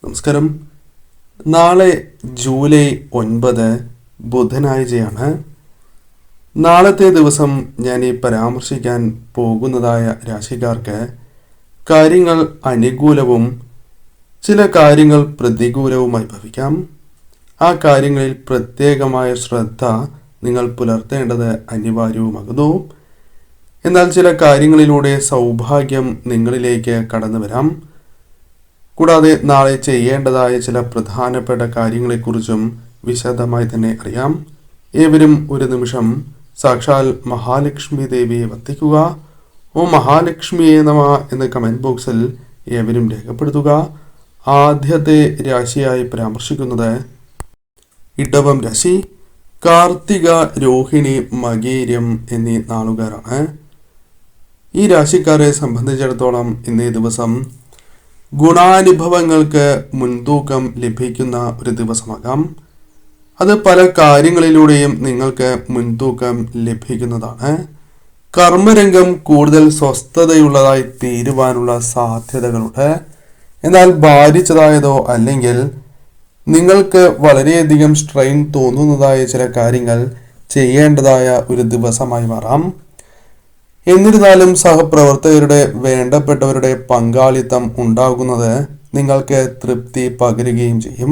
നമസ്കാരം. നാളെ ജൂലൈ 9 ബുധനാഴ്ചയാണ്. നാളത്തെ ദിവസം ഞാൻ ഈ പരാമർശിക്കാൻ പോകുന്നതായ രാശിക്കാർക്ക് കാര്യങ്ങൾ അനുകൂലവും ചില കാര്യങ്ങൾ പ്രതികൂലവുമായി ഭവിക്കാം. ആ കാര്യങ്ങളിൽ പ്രത്യേകമായ ശ്രദ്ധ നിങ്ങൾ പുലർത്തേണ്ടത് അനിവാര്യവുമാകുന്നു. എന്നാൽ ചില കാര്യങ്ങളിലൂടെ സൗഭാഗ്യം നിങ്ങളിലേക്ക് കടന്നു വരാം. കൂടാതെ നാളെ ചെയ്യേണ്ടതായ ചില പ്രധാനപ്പെട്ട കാര്യങ്ങളെക്കുറിച്ചും വിശദമായി തന്നെ അറിയാം. ഏവരും ഒരു നിമിഷം സാക്ഷാൽ മഹാലക്ഷ്മി ദേവിയെ വന്ദിക്കുക. ഓ മഹാലക്ഷ്മിയെ നമ എന്ന് കമന്റ് ബോക്സിൽ ഏവരും രേഖപ്പെടുത്തുക. ആദ്യത്തെ രാശിയായി പരാമർശിക്കുന്നത് ഇടവം രാശി. കാർത്തിക, രോഹിണി, മകീരം എന്നീ നാളുകാരാണ്. ഈ രാശിക്കാരെ സംബന്ധിച്ചിടത്തോളം ഇന്നേ ദിവസം ഗുണാനുഭവങ്ങൾക്ക് മുൻതൂക്കം ലഭിക്കുന്ന ഒരു ദിവസമാകാം. അത് പല കാര്യങ്ങളിലൂടെയും നിങ്ങൾക്ക് മുൻതൂക്കം ലഭിക്കുന്നതാണ്. കർമ്മരംഗം കൂടുതൽ സ്വസ്ഥതയുള്ളതായി തീരുവാനുള്ള സാധ്യതകളുണ്ട്. എന്നാൽ ഭാരിച്ചതായതോ അല്ലെങ്കിൽ നിങ്ങൾക്ക് വളരെയധികം സ്ട്രെയിൻ തോന്നുന്നതായ ചില കാര്യങ്ങൾ ചെയ്യേണ്ടതായ ഒരു ദിവസമായി മാറാം. എന്നിരുന്നാലും സഹപ്രവർത്തകരുടെ വേണ്ടപ്പെട്ടവരുടെ പങ്കാളിത്തം ഉണ്ടാകുന്നത് നിങ്ങൾക്ക് തൃപ്തി പകരുകയും ചെയ്യും.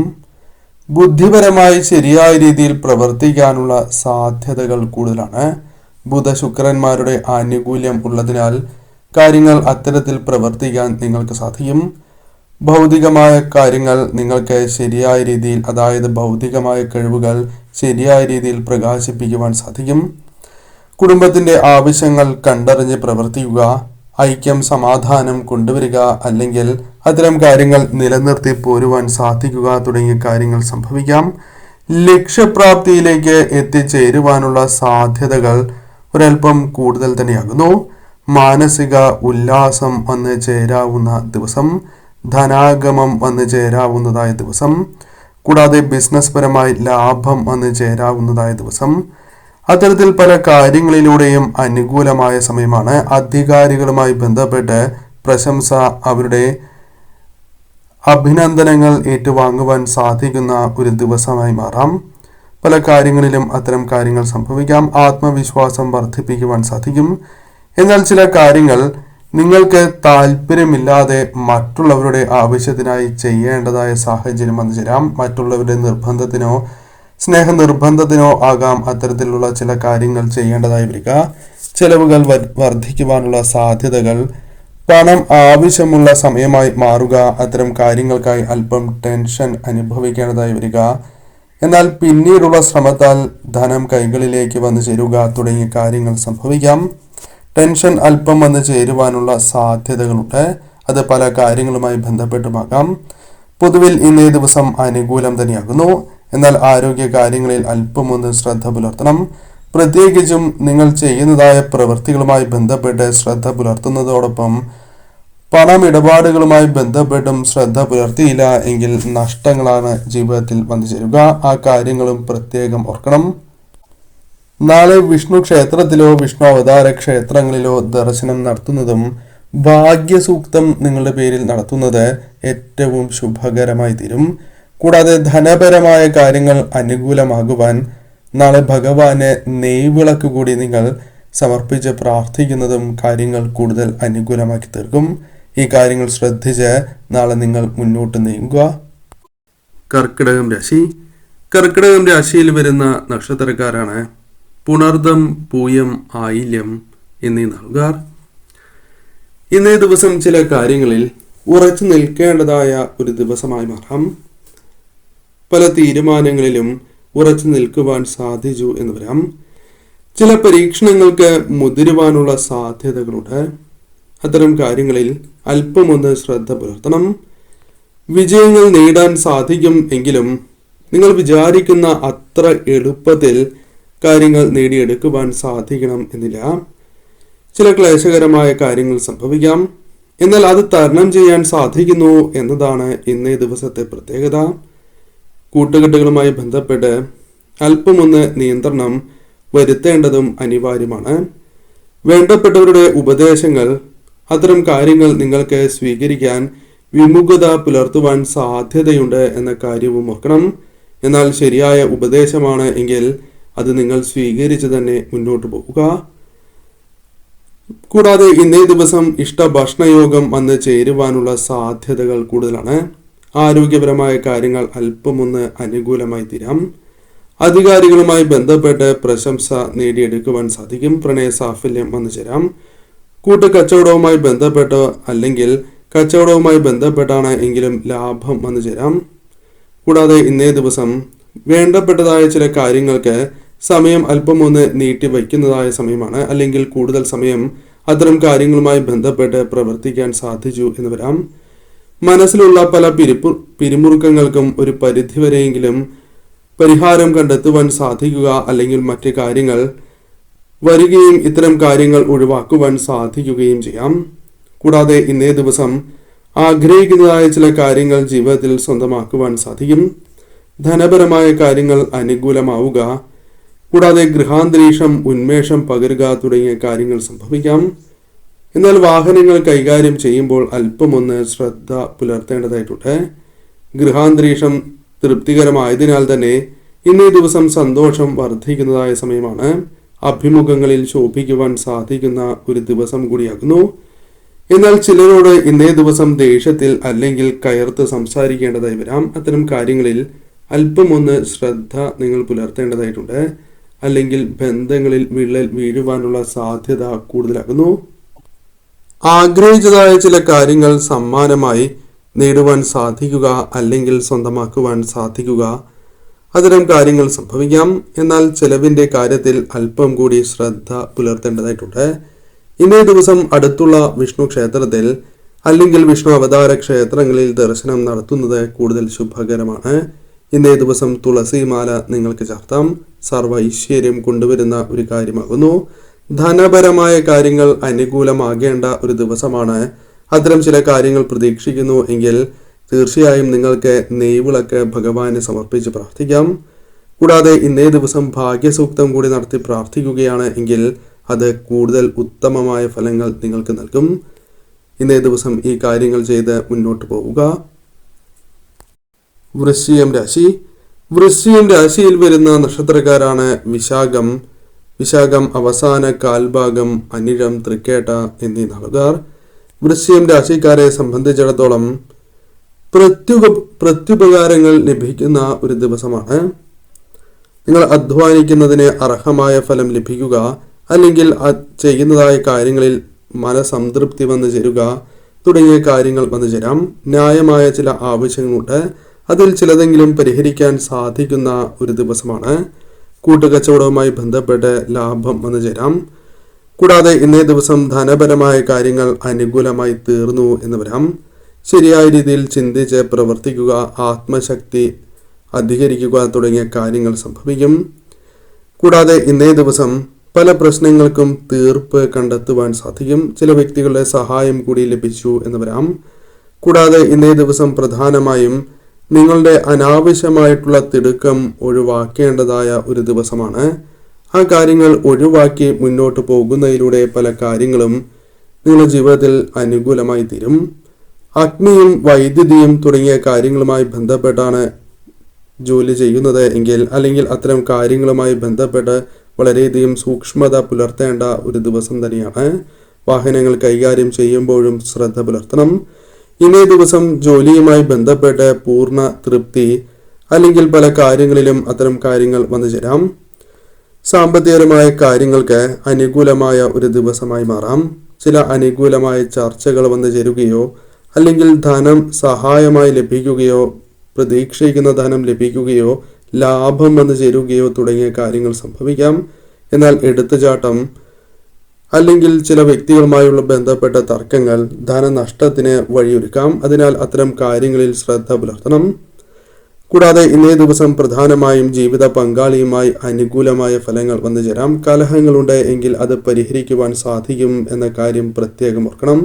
ബുദ്ധിപരമായി ശരിയായ രീതിയിൽ പ്രവർത്തിക്കാനുള്ള സാധ്യതകൾ കൂടുതലാണ്. ബുധ ശുക്രന്മാരുടെ ആനുകൂല്യം ഉള്ളതിനാൽ കാര്യങ്ങൾ അത്തരത്തിൽ പ്രവർത്തിക്കാൻ നിങ്ങൾക്ക് സാധിക്കും. ഭൗതികമായ കാര്യങ്ങൾ നിങ്ങൾക്ക് ശരിയായ രീതിയിൽ, അതായത് ഭൗതികമായ കഴിവുകൾ ശരിയായ രീതിയിൽ പ്രകാശിപ്പിക്കുവാൻ സാധിക്കും. കുടുംബത്തിന്റെ ആവശ്യങ്ങൾ കണ്ടറിഞ്ഞ് പ്രവർത്തിക്കുക. ഐക്യം, സമാധാനം കൊണ്ടുവരിക, അല്ലെങ്കിൽ അത്തരം കാര്യങ്ങൾ നിലനിർത്തി പോരുവാൻ സാധിക്കുക തുടങ്ങിയ കാര്യങ്ങൾ സംഭവിക്കാം. ലക്ഷ്യപ്രാപ്തിയിലേക്ക് എത്തിച്ചേരുവാനുള്ള സാധ്യതകൾ ഒരൽപ്പം കൂടുതൽ തന്നെയാകുന്നു. മാനസിക ഉല്ലാസം വന്ന് ചേരാവുന്ന ദിവസം, ധനാഗമം വന്ന് ചേരാവുന്നതായ ദിവസം, കൂടാതെ ബിസിനസ് പരമായി ലാഭം വന്ന് ചേരാവുന്നതായ ദിവസം. അത്തരത്തിൽ പല കാര്യങ്ങളിലൂടെയും അനുകൂലമായ സമയമാണ്. അധികാരികളുമായി ബന്ധപ്പെട്ട് പ്രശംസ, അവരുടെ അഭിനന്ദനങ്ങൾ ഏറ്റുവാങ്ങുവാൻ സാധിക്കുന്ന ഒരു ദിവസമായി മാറാം. പല കാര്യങ്ങളിലും അത്തരം കാര്യങ്ങൾ സംഭവിക്കാം. ആത്മവിശ്വാസം വർദ്ധിപ്പിക്കുവാൻ സാധിക്കും. എന്നാൽ ചില കാര്യങ്ങൾ നിങ്ങൾക്ക് താല്പര്യമില്ലാതെ മറ്റുള്ളവരുടെ ആവശ്യത്തിനായി ചെയ്യേണ്ടതായ സാഹചര്യം വന്നു ചേരാം. മറ്റുള്ളവരുടെ നിർബന്ധത്തിനോ സ്നേഹനിർബന്ധത്തിനോ ആകാം അത്തരത്തിലുള്ള ചില കാര്യങ്ങൾ ചെയ്യേണ്ടതായി വരിക. ചെലവുകൾ വർദ്ധിക്കുവാനുള്ള സാധ്യതകൾ, പണം ആവശ്യമുള്ള സമയമായി മാറുക, അത്തരം കാര്യങ്ങൾക്കായി അല്പം ടെൻഷൻ അനുഭവിക്കേണ്ടതായി വരിക. എന്നാൽ പിന്നീടുള്ള ശ്രമത്താൽ ധനം കൈകളിലേക്ക് വന്നു ചേരുക തുടങ്ങിയ കാര്യങ്ങൾ സംഭവിക്കാം. ടെൻഷൻ അല്പം വന്നു ചേരുവാനുള്ള സാധ്യതകളുണ്ട്. അത് പല കാര്യങ്ങളുമായി ബന്ധപ്പെട്ടുമാകാം. പൊതുവിൽ ഇന്നേ ദിവസം അനുകൂലം തന്നെയാകുന്നു. എന്നാൽ ആരോഗ്യ കാര്യങ്ങളിൽ അല്പമൊന്ന് ശ്രദ്ധ പുലർത്തണം. പ്രത്യേകിച്ചും നിങ്ങൾ ചെയ്യുന്നതായ പ്രവൃത്തികളുമായി ബന്ധപ്പെട്ട് ശ്രദ്ധ പുലർത്തുന്നതോടൊപ്പം പണമിടപാടുകളുമായി ബന്ധപ്പെട്ടും ശ്രദ്ധ പുലർത്തിയില്ല എങ്കിൽ നഷ്ടങ്ങളാണ് ജീവിതത്തിൽ വന്നു ചേരുക. ആ കാര്യങ്ങളും പ്രത്യേകം ഓർക്കണം. നാളെ വിഷ്ണു ക്ഷേത്രത്തിലോ വിഷ്ണു അവതാര ക്ഷേത്രങ്ങളിലോ ദർശനം നടത്തുന്നതും ഭാഗ്യസൂക്തം നിങ്ങളുടെ പേരിൽ നടത്തുന്നത് ഏറ്റവും ശുഭകരമായി തീരും. കൂടാതെ ധനപരമായ കാര്യങ്ങൾ അനുകൂലമാകുവാൻ നാളെ ഭഗവാന് നെയ്വിളക്ക് കൂടി നിങ്ങൾ സമർപ്പിച്ച് പ്രാർത്ഥിക്കുന്നതും കാര്യങ്ങൾ കൂടുതൽ അനുകൂലമാക്കി തീർക്കും. ഈ കാര്യങ്ങൾ ശ്രദ്ധിച്ച് നാളെ നിങ്ങൾ മുന്നോട്ട് നീങ്ങുക. കർക്കിടകം രാശി. കർക്കിടകം രാശിയിൽ വരുന്ന നക്ഷത്രക്കാരാണ് പുണർദം, പൂയം, ആയില്യം എന്നീ നാളുകാർ. ഇന്നേ ദിവസം ചില കാര്യങ്ങളിൽ ഉറച്ചു നിൽക്കേണ്ടതായ ഒരു ദിവസമായി മാറാം. പല തീരുമാനങ്ങളിലും ഉറച്ചു നിൽക്കുവാൻ സാധിച്ചു എന്ന് വരാം. ചില പരീക്ഷണങ്ങൾക്ക് മുതിരുവാനുള്ള സാധ്യതകളുണ്ട്. അത്തരം കാര്യങ്ങളിൽ അല്പമൊന്ന് ശ്രദ്ധ പുലർത്തണം. വിജയങ്ങൾ നേടാൻ സാധിക്കും എങ്കിലും നിങ്ങൾ വിചാരിക്കുന്ന അത്ര എളുപ്പത്തിൽ കാര്യങ്ങൾ നേടിയെടുക്കുവാൻ സാധിക്കണം എന്നില്ല. ചില ക്ലേശകരമായ കാര്യങ്ങൾ സംഭവിക്കാം. എന്നാൽ അത് തരണം ചെയ്യാൻ സാധിക്കുന്നു എന്നതാണ് ഇന്നേ ദിവസത്തെ പ്രത്യേകത. കൂട്ടുകെട്ടുകളുമായി ബന്ധപ്പെട്ട് അല്പമൊന്ന് നിയന്ത്രണം വരുത്തേണ്ടതും അനിവാര്യമാണ്. വേണ്ടപ്പെട്ടവരുടെ ഉപദേശങ്ങൾ, അത്തരം കാര്യങ്ങൾ നിങ്ങൾക്ക് സ്വീകരിക്കാൻ വിമുഖത പുലർത്തുവാൻ സാധ്യതയുണ്ട് എന്ന കാര്യവും ഓർക്കണം. എന്നാൽ ശരിയായ ഉപദേശമാണ് എങ്കിൽ അത് നിങ്ങൾ സ്വീകരിച്ച് തന്നെ മുന്നോട്ട് പോകുക. കൂടാതെ ഇന്നേ ദിവസം ഭക്ഷണയോഗം വന്ന് ചേരുവാനുള്ള സാധ്യതകൾ കൂടുതലാണ്. ആരോഗ്യപരമായ കാര്യങ്ങൾ അല്പമൊന്ന് അനുകൂലമായി തീരാം. അധികാരികളുമായി ബന്ധപ്പെട്ട് പ്രശംസ നേടിയെടുക്കുവാൻ സാധിക്കും. പ്രണയ സാഫല്യം വന്നു ചേരാം. കൂട്ടുകച്ചവടവുമായി ബന്ധപ്പെട്ട് അല്ലെങ്കിൽ കച്ചവടവുമായി ബന്ധപ്പെട്ടാണ് എങ്കിലും ലാഭം വന്നു ചേരാം. കൂടാതെ ഇന്നേ ദിവസം വേണ്ടപ്പെട്ടതായ ചില കാര്യങ്ങൾക്ക് സമയം അല്പം ഒന്ന് നീട്ടി വയ്ക്കുന്നതായ സമയമാണ്. അല്ലെങ്കിൽ കൂടുതൽ സമയം അത്തരം കാര്യങ്ങളുമായി ബന്ധപ്പെട്ട് പ്രവർത്തിക്കാൻ സാധിച്ചു എന്ന് വരാം. മനസ്സിലുള്ള പല പിരിമുറുക്കങ്ങൾക്കും ഒരു പരിധിവരെയെങ്കിലും പരിഹാരം കണ്ടെത്തുവാൻ സാധിക്കുക അല്ലെങ്കിൽ മറ്റ് കാര്യങ്ങൾ വരികയും ഇത്തരം കാര്യങ്ങൾ ഒഴിവാക്കുവാൻ സാധിക്കുകയും ചെയ്യാം. കൂടാതെ ഇന്നേ ദിവസം ആഗ്രഹിക്കുന്നതായ ചില കാര്യങ്ങൾ ജീവിതത്തിൽ സ്വന്തമാക്കുവാൻ സാധിക്കും. ധനപരമായ കാര്യങ്ങൾ അനുകൂലമാവുക, കൂടാതെ ഗൃഹാന്തരീക്ഷം ഉന്മേഷം പകരുക തുടങ്ങിയ കാര്യങ്ങൾ സംഭവിക്കാം. എന്നാൽ വാഹനങ്ങൾ കൈകാര്യം ചെയ്യുമ്പോൾ അല്പമൊന്ന് ശ്രദ്ധ പുലർത്തേണ്ടതായിട്ടുണ്ട്. ഗൃഹാന്തരീക്ഷം തൃപ്തികരമായതിനാൽ തന്നെ ഇന്നേ ദിവസം സന്തോഷം വർദ്ധിക്കുന്നതായ സമയമാണ്. അഭിമുഖങ്ങളിൽ ശോഭിക്കുവാൻ സാധിക്കുന്ന ഒരു ദിവസം കൂടിയാകുന്നു. എന്നാൽ ചിലരോട് ഇന്നേ ദിവസം ദേഷ്യത്തിൽ അല്ലെങ്കിൽ കയർത്ത് സംസാരിക്കേണ്ടതായി വരാം. അത്തരം കാര്യങ്ങളിൽ അല്പമൊന്ന് ശ്രദ്ധ നിങ്ങൾ പുലർത്തേണ്ടതായിട്ടുണ്ട്. അല്ലെങ്കിൽ ബന്ധങ്ങളിൽ വിള്ളൽ വീഴുവാനുള്ള സാധ്യത കൂടുതലാകുന്നു. ആഗ്രഹിച്ചതായ ചില കാര്യങ്ങൾ സമ്മാനമായി നേടുവാൻ സാധിക്കുക അല്ലെങ്കിൽ സ്വന്തമാക്കുവാൻ സാധിക്കുക, അത്തരം കാര്യങ്ങൾ സംഭവിക്കാം. എന്നാൽ ചെലവിന്റെ കാര്യത്തിൽ അല്പം കൂടി ശ്രദ്ധ പുലർത്തേണ്ടതായിട്ടുണ്ട്. ഇന്നേ ദിവസം അടുത്തുള്ള വിഷ്ണു ക്ഷേത്രത്തിൽ അല്ലെങ്കിൽ വിഷ്ണു അവതാര ക്ഷേത്രങ്ങളിൽ ദർശനം നടത്തുന്നത് കൂടുതൽ ശുഭകരമാണ്. ഇന്നേ ദിവസം തുളസിമാല നിങ്ങൾക്ക് ചാർത്താം. സർവ്വ ഐശ്വര്യം കൊണ്ടുവരുന്ന ഒരു കാര്യമാകുന്നു. ധനപരമായ കാര്യങ്ങൾ അനുകൂലമാകേണ്ട ഒരു ദിവസമാണ്. അത്തരം ചില കാര്യങ്ങൾ പ്രതീക്ഷിക്കുന്നു എങ്കിൽ തീർച്ചയായും നിങ്ങൾക്ക് നെയ്വിളക്ക് ഭഗവാന് സമർപ്പിച്ച് പ്രാർത്ഥിക്കാം. കൂടാതെ ഇന്നേ ദിവസം ഭാഗ്യസൂക്തം കൂടി നടത്തി പ്രാർത്ഥിക്കുകയാണ് എങ്കിൽ അത് കൂടുതൽ ഉത്തമമായ ഫലങ്ങൾ നിങ്ങൾക്ക് നൽകും. ഇന്നേ ദിവസം ഈ കാര്യങ്ങൾ ചെയ്ത് മുന്നോട്ട് പോവുക. വൃശ്ചികം രാശി. വൃശ്ചികം രാശിയിൽ വരുന്ന നക്ഷത്രക്കാരാണ് വിശാഖം അവസാന കാൽഭാഗം, അനിഴം, തൃക്കേട്ട എന്നീ നാളുകാർ. വൃശ്ചികം രാശിക്കാരെ സംബന്ധിച്ചിടത്തോളം പ്രത്യുപകാരങ്ങൾ ലഭിക്കുന്ന ഒരു ദിവസമാണ്. നിങ്ങൾ അധ്വാനിക്കുന്നതിന് അർഹമായ ഫലം ലഭിക്കുക, അല്ലെങ്കിൽ ചെയ്യുന്നതായ കാര്യങ്ങളിൽ മനസംതൃപ്തി വന്നു ചേരുക തുടങ്ങിയ കാര്യങ്ങൾ വന്നു ചേരാം. ന്യായമായ ചില ആവശ്യങ്ങളുണ്ട്, അതിൽ ചിലതെങ്കിലും പരിഹരിക്കാൻ സാധിക്കുന്ന ഒരു ദിവസമാണ്. കൂട്ടുകച്ചവടവുമായി ബന്ധപ്പെട്ട് ലാഭം വന്നു ചേരാം. കൂടാതെ ഇന്നേ ദിവസം ധനപരമായ കാര്യങ്ങൾ അനുകൂലമായി തീർന്നു എന്ന് വരാം. ശരിയായ രീതിയിൽ ചിന്തിച്ച് പ്രവർത്തിക്കുക, ആത്മശക്തി അധികരിക്കുക തുടങ്ങിയ കാര്യങ്ങൾ സംഭവിക്കും. കൂടാതെ ഇന്നേ ദിവസം പല പ്രശ്നങ്ങൾക്കും തീർപ്പ് കണ്ടെത്തുവാൻ സാധിക്കും. ചില വ്യക്തികളുടെ സഹായം കൂടി ലഭിച്ചു എന്ന് വരാം. കൂടാതെ ഇന്നേ ദിവസം പ്രധാനമായും നിങ്ങളുടെ അനാവശ്യമായിട്ടുള്ള തിടുക്കം ഒഴിവാക്കേണ്ടതായ ഒരു ദിവസമാണ്. ആ കാര്യങ്ങൾ ഒഴിവാക്കി മുന്നോട്ട് പോകുന്നതിലൂടെ പല കാര്യങ്ങളും നിങ്ങളുടെ ജീവിതത്തിൽ അനുകൂലമായി തീരും. അഗ്നിയും വൈദ്യുതിയും തുടങ്ങിയ കാര്യങ്ങളുമായി ബന്ധപ്പെട്ടാണ് ജോലി ചെയ്യുന്നത് എങ്കിൽ, അല്ലെങ്കിൽ അത്തരം കാര്യങ്ങളുമായി ബന്ധപ്പെട്ട് വളരെയധികം സൂക്ഷ്മത പുലർത്തേണ്ട ഒരു ദിവസം തന്നെയാണ്. വാഹനങ്ങൾ കൈകാര്യം ചെയ്യുമ്പോഴും ശ്രദ്ധ പുലർത്തണം. ഇന്നേ ദിവസം ജോലിയുമായി ബന്ധപ്പെട്ട് പൂർണ്ണ തൃപ്തി അല്ലെങ്കിൽ പല കാര്യങ്ങളിലും അത്തരം കാര്യങ്ങൾ വന്നു ചേരാം. സാമ്പത്തികപരമായ കാര്യങ്ങൾക്ക് അനുകൂലമായ ഒരു ദിവസമായി മാറാം. ചില അനുകൂലമായ ചർച്ചകൾ വന്നു ചേരുകയോ അല്ലെങ്കിൽ ധനം സഹായമായി ലഭിക്കുകയോ പ്രതീക്ഷിക്കുന്ന ധനം ലഭിക്കുകയോ ലാഭം വന്നു ചേരുകയോ തുടങ്ങിയ കാര്യങ്ങൾ സംഭവിക്കാം. എന്നാൽ എടുത്തുചാട്ടം അല്ലെങ്കിൽ ചില വ്യക്തികളുമായുള്ള ബന്ധപ്പെട്ട തർക്കങ്ങൾ ധനനഷ്ടത്തിന് വഴിയൊരുക്കാം. അതിനാൽ അത്തരം കാര്യങ്ങളിൽ ശ്രദ്ധ പുലർത്തണം. കൂടാതെ ഇന്നേ ദിവസം പ്രധാനമായും ജീവിത പങ്കാളിയുമായി അനുകൂലമായ ഫലങ്ങൾ വന്നു ചേരാം. കലഹങ്ങളുണ്ട് എങ്കിൽ അത് പരിഹരിക്കുവാൻ സാധിക്കും എന്ന കാര്യം പ്രത്യേകം ഓർക്കണം.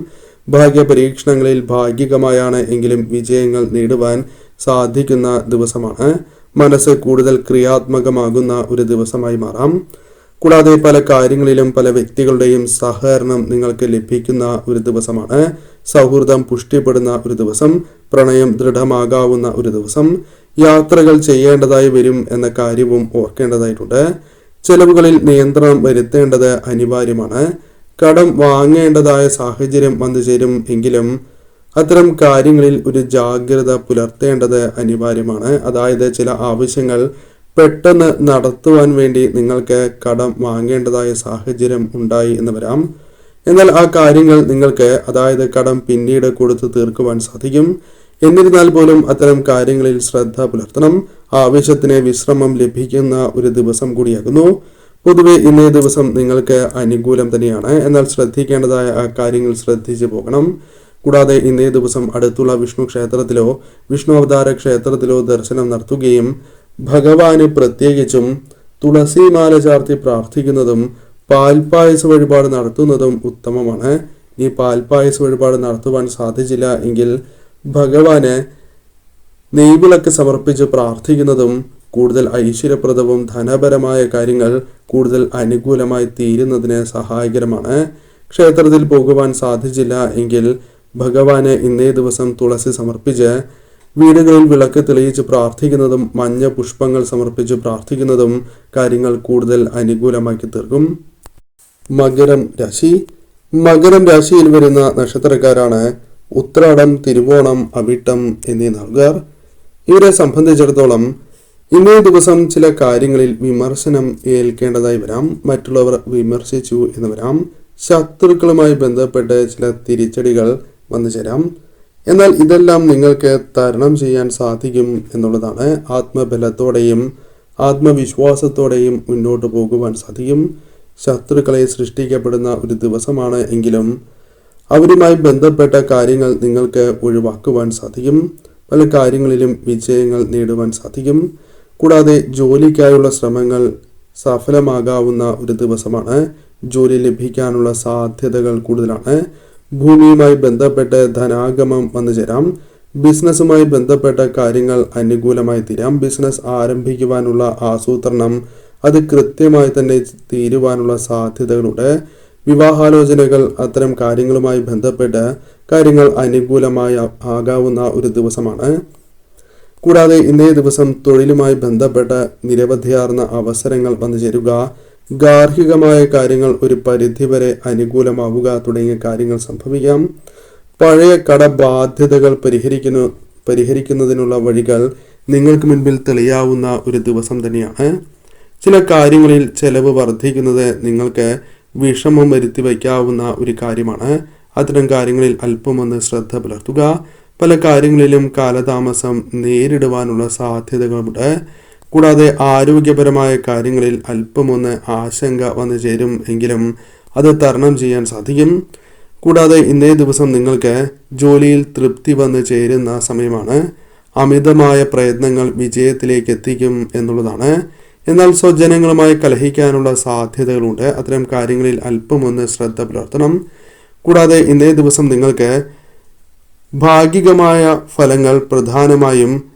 ഭാഗ്യ പരീക്ഷണങ്ങളിൽ ഭാഗികമായാണ് എങ്കിലും വിജയങ്ങൾ നേടുവാൻ സാധിക്കുന്ന ദിവസമാണ്. മനസ്സ് കൂടുതൽ ക്രിയാത്മകമാകുന്ന ഒരു ദിവസമായി മാറാം. കൂടാതെ പല കാര്യങ്ങളിലും പല വ്യക്തികളുടെയും സഹകരണം നിങ്ങൾക്ക് ലഭിക്കുന്ന ഒരു ദിവസമാണ്. സൗഹൃദം പുഷ്ടിപ്പെടുന്ന ഒരു ദിവസം, പ്രണയം ദൃഢമാകാവുന്ന ഒരു ദിവസം, യാത്രകൾ ചെയ്യേണ്ടതായി വരും എന്ന കാര്യവും ഓർക്കേണ്ടതായിട്ടുണ്ട്. ചെലവുകളിൽ നിയന്ത്രണം വരുത്തേണ്ടത് അനിവാര്യമാണ്. കടം വാങ്ങേണ്ടതായ സാഹചര്യം വന്നു ചേരും എങ്കിലും അത്തരം കാര്യങ്ങളിൽ ഒരു ജാഗ്രത പുലർത്തേണ്ടത് അനിവാര്യമാണ്. അതായത് ചില ആവശ്യങ്ങൾ പെട്ടെന്ന് നടത്തുവാൻ വേണ്ടി നിങ്ങൾക്ക് കടം വാങ്ങേണ്ടതായ സാഹചര്യം ഉണ്ടായി എന്ന് വരാം. എന്നാൽ ആ കാര്യങ്ങൾ നിങ്ങൾക്ക് അതായത് കടം പിന്നീട് കൊടുത്തു തീർക്കുവാൻ സാധിക്കും. എന്നിരുന്നാൽ പോലും അത്തരം കാര്യങ്ങളിൽ ശ്രദ്ധ പുലർത്തണം. ആവശ്യത്തിന് വിശ്രമം ലഭിക്കുന്ന ഒരു ദിവസം കൂടിയാകുന്നു. പൊതുവെ ഇന്നേ ദിവസം നിങ്ങൾക്ക് അനുകൂലം തന്നെയാണ്. എന്നാൽ ശ്രദ്ധിക്കേണ്ടതായ ആ കാര്യങ്ങൾ ശ്രദ്ധിച്ചു പോകണം. കൂടാതെ ഇന്നേ ദിവസം അടുത്തുള്ള വിഷ്ണു ക്ഷേത്രത്തിലോ വിഷ്ണു അവതാര ക്ഷേത്രത്തിലോ ദർശനം നടത്തുകയും ഭഗവാന് പ്രത്യേകിച്ചും തുളസിമാല ചാർത്തി പ്രാർത്ഥിക്കുന്നതും പാൽപ്പായസ വഴിപാട് നടത്തുന്നതും ഉത്തമമാണ്. ഈ പാൽപ്പായസ വഴിപാട് നടത്തുവാൻ സാധിച്ചില്ല എങ്കിൽ ഭഗവാന് നെയ്വിളക്ക് സമർപ്പിച്ച് പ്രാർത്ഥിക്കുന്നതും കൂടുതൽ ഐശ്വര്യപ്രദവും ധനപരമായ കാര്യങ്ങൾ കൂടുതൽ അനുകൂലമായി തീരുന്നതിന് സഹായകരമാണ്. ക്ഷേത്രത്തിൽ പോകുവാൻ സാധിച്ചില്ല എങ്കിൽ ഭഗവാന് ഇന്നേ ദിവസം തുളസി സമർപ്പിച്ച് വീടുകളിൽ വിളക്ക് തെളിയിച്ച് പ്രാർത്ഥിക്കുന്നതും മഞ്ഞ പുഷ്പങ്ങൾ സമർപ്പിച്ച് പ്രാർത്ഥിക്കുന്നതും കാര്യങ്ങൾ കൂടുതൽ അനുകൂലമാക്കി തീർക്കും. മകരം രാശി. മകരം രാശിയിൽ വരുന്ന നക്ഷത്രക്കാരാണ് ഉത്രാടം, തിരുവോണം, അവിട്ടം എന്നീ നാളുകാർ. ഇവരെ സംബന്ധിച്ചിടത്തോളം ഇന്നേ ദിവസം ചില കാര്യങ്ങളിൽ വിമർശനം ഏൽക്കേണ്ടതായി വരാം. മറ്റുള്ളവർ വിമർശിച്ചു എന്ന് വരാം. ശത്രുക്കളുമായി ബന്ധപ്പെട്ട് ചില തിരിച്ചടികൾ വന്നു ചേരാം. എന്നാൽ ഇതെല്ലാം നിങ്ങൾക്ക് തരണം ചെയ്യാൻ സാധിക്കും എന്നുള്ളതാണ്. ആത്മബലത്തോടെയും ആത്മവിശ്വാസത്തോടെയും മുന്നോട്ട് പോകുവാൻ സാധിക്കും. ശത്രുക്കളെ സൃഷ്ടിക്കപ്പെടുന്ന ഒരു ദിവസമാണ് എങ്കിലും അവരുമായി ബന്ധപ്പെട്ട കാര്യങ്ങൾ നിങ്ങൾക്ക് ഒഴിവാക്കുവാൻ സാധിക്കും. പല കാര്യങ്ങളിലും വിജയങ്ങൾ നേടുവാൻ സാധിക്കും. കൂടാതെ ജോലിക്കായുള്ള ശ്രമങ്ങൾ സഫലമാകാവുന്ന ഒരു ദിവസമാണ്. ജോലി ലഭിക്കാനുള്ള സാധ്യതകൾ കൂടുതലാണ്. ഭൂമിയുമായി ബന്ധപ്പെട്ട് ധനാഗമം വന്നു ചേരാം. ബിസിനസ്സുമായി ബന്ധപ്പെട്ട കാര്യങ്ങൾ അനുകൂലമായി തീരാം. ബിസിനസ് ആരംഭിക്കുവാനുള്ള ആസൂത്രണം അത് കൃത്യമായി തന്നെ തീരുവാനുള്ള സാധ്യതകളുണ്ട്. വിവാഹാലോചനകൾ അത്തരം കാര്യങ്ങളുമായി ബന്ധപ്പെട്ട് കാര്യങ്ങൾ അനുകൂലമായി ആകാവുന്ന ഒരു ദിവസമാണ്. കൂടാതെ ഇന്നേ ദിവസം തൊഴിലുമായി ബന്ധപ്പെട്ട നിരവധിയാർന്ന അവസരങ്ങൾ വന്നു ചേരുക, ഗാർഹികമായ കാര്യങ്ങൾ ഒരു പരിധിവരെ അനുകൂലമാവുക തുടങ്ങിയ കാര്യങ്ങൾ സംഭവിക്കാം. പഴയ കടബാധ്യതകൾ പരിഹരിക്കുന്നതിനുള്ള വഴികൾ നിങ്ങൾക്ക് മുൻപിൽ തെളിയാവുന്ന ഒരു ദിവസം തന്നെയാണ്. ചില കാര്യങ്ങളിൽ ചെലവ് വർദ്ധിക്കുന്നത് നിങ്ങൾക്ക് വിഷമം വരുത്തി വയ്ക്കാവുന്ന ഒരു കാര്യമാണ്. അത്തരം കാര്യങ്ങളിൽ അല്പമൊന്ന് ശ്രദ്ധ പുലർത്തുക. പല കാര്യങ്ങളിലും കാലതാമസം നേരിടുവാനുള്ള സാധ്യതകളുണ്ട്. കൂടാതെ ആരോഗ്യപരമായ കാര്യങ്ങളിൽ അല്പമൊന്ന് ആശങ്ക വന്നു ചേരും എങ്കിലും അത് തരണം ചെയ്യാൻ സാധിക്കും. കൂടാതെ ഇന്നേ ദിവസം നിങ്ങൾക്ക് ജോലിയിൽ തൃപ്തി വന്നു ചേരുന്ന സമയമാണ്. അമിതമായ പ്രയത്നങ്ങൾ വിജയത്തിലേക്ക് എത്തിക്കും എന്നുള്ളതാണ്. എന്നാൽ സ്വജനങ്ങളുമായി കലഹിക്കാനുള്ള സാധ്യതകളുണ്ട്. അത്തരം കാര്യങ്ങളിൽ അല്പമൊന്ന് ശ്രദ്ധ പുലർത്തണം. കൂടാതെ ഇന്നേ ദിവസം നിങ്ങൾക്ക് ഭാഗികമായ ഫലങ്ങൾ പ്രധാനമായും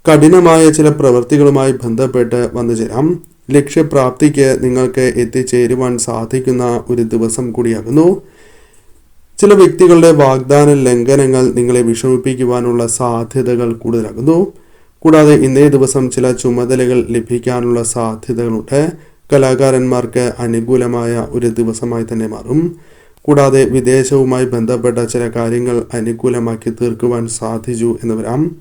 കഠിനമായ ചില പ്രവൃത്തികളുമായി ബന്ധപ്പെട്ട് വന്നു ചേരാം. ലക്ഷ്യപ്രാപ്തിക്ക് നിങ്ങൾക്ക് എത്തിച്ചേരുവാൻ സാധിക്കുന്ന ഒരു ദിവസം കൂടിയാകുന്നു. ചില വ്യക്തികളുടെ വാഗ്ദാന ലംഘനങ്ങൾ നിങ്ങളെ വിഷമിപ്പിക്കുവാനുള്ള സാധ്യതകൾ കൂടുതലാകുന്നു. കൂടാതെ ഇന്നേ ദിവസം ചില ചുമതലകൾ ലഭിക്കാനുള്ള സാധ്യതകളുണ്ട്. കലാകാരന്മാർക്ക് അനുകൂലമായ ഒരു ദിവസമായി തന്നെ മാറും. കൂടാതെ വിദേശവുമായി ബന്ധപ്പെട്ട ചില കാര്യങ്ങൾ അനുകൂലമാക്കി തീർക്കുവാൻ സാധിച്ചു എന്ന് വരാം.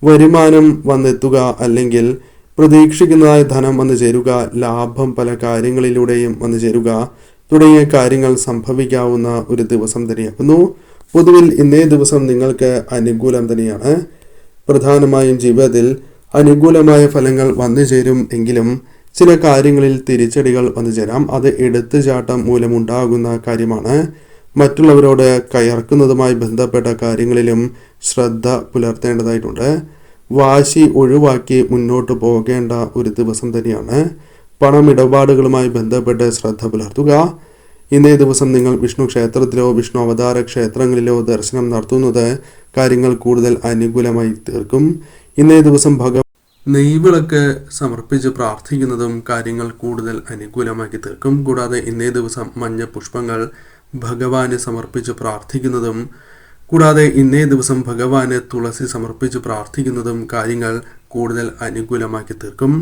വരുമാനം വന്നെത്തുക അല്ലെങ്കിൽ പ്രതീക്ഷിക്കുന്നതായ ധനം വന്നു ചേരുക, ലാഭം പല കാര്യങ്ങളിലൂടെയും വന്നു ചേരുക തുടങ്ങിയ കാര്യങ്ങൾ സംഭവിക്കാവുന്ന ഒരു ദിവസം തന്നെയാകുന്നു. പൊതുവിൽ ഇന്നേ ദിവസം നിങ്ങൾക്ക് അനുകൂലം തന്നെയാണ്. പ്രധാനമായും ജീവിതത്തിൽ അനുകൂലമായ ഫലങ്ങൾ വന്നു ചേരും എങ്കിലും ചില കാര്യങ്ങളിൽ തിരിച്ചടികൾ വന്നു ചേരാം. അത് എടുത്തുചാട്ടം മൂലമുണ്ടാകുന്ന കാര്യമാണ്. മറ്റുള്ളവരോട് കയർക്കുന്നതുമായി ബന്ധപ്പെട്ട കാര്യങ്ങളിലും ശ്രദ്ധ പുലർത്തേണ്ടതായിട്ടുണ്ട്. വാശി ഒഴിവാക്കി മുന്നോട്ട് പോകേണ്ട ഒരു ദിവസം തന്നെയാണ്. പണമിടപാടുകളുമായി ബന്ധപ്പെട്ട് ശ്രദ്ധ പുലർത്തുക. ഇന്നേ ദിവസം നിങ്ങൾ വിഷ്ണു ക്ഷേത്രത്തിലോ വിഷ്ണു അവതാര ക്ഷേത്രങ്ങളിലോ ദർശനം നടത്തുന്നത് കാര്യങ്ങൾ കൂടുതൽ അനുകൂലമായി തീർക്കും. ഇന്നേ ദിവസം നെയ്വിളക്ക് സമർപ്പിച്ച് പ്രാർത്ഥിക്കുന്നതും കാര്യങ്ങൾ കൂടുതൽ അനുകൂലമാക്കി തീർക്കും. കൂടാതെ ഇന്നേ ദിവസം മഞ്ഞ പുഷ്പങ്ങൾ ഭഗവാന് സമർപ്പിച്ച് പ്രാർത്ഥിക്കുന്നതും കൂടാതെ ഇന്നേ ദിവസം ഭഗവാന് തുളസി സമർപ്പിച്ച് പ്രാർത്ഥിക്കുന്നതും കാര്യങ്ങൾ കൂടുതൽ അനുകൂലമാക്കി തീർക്കും.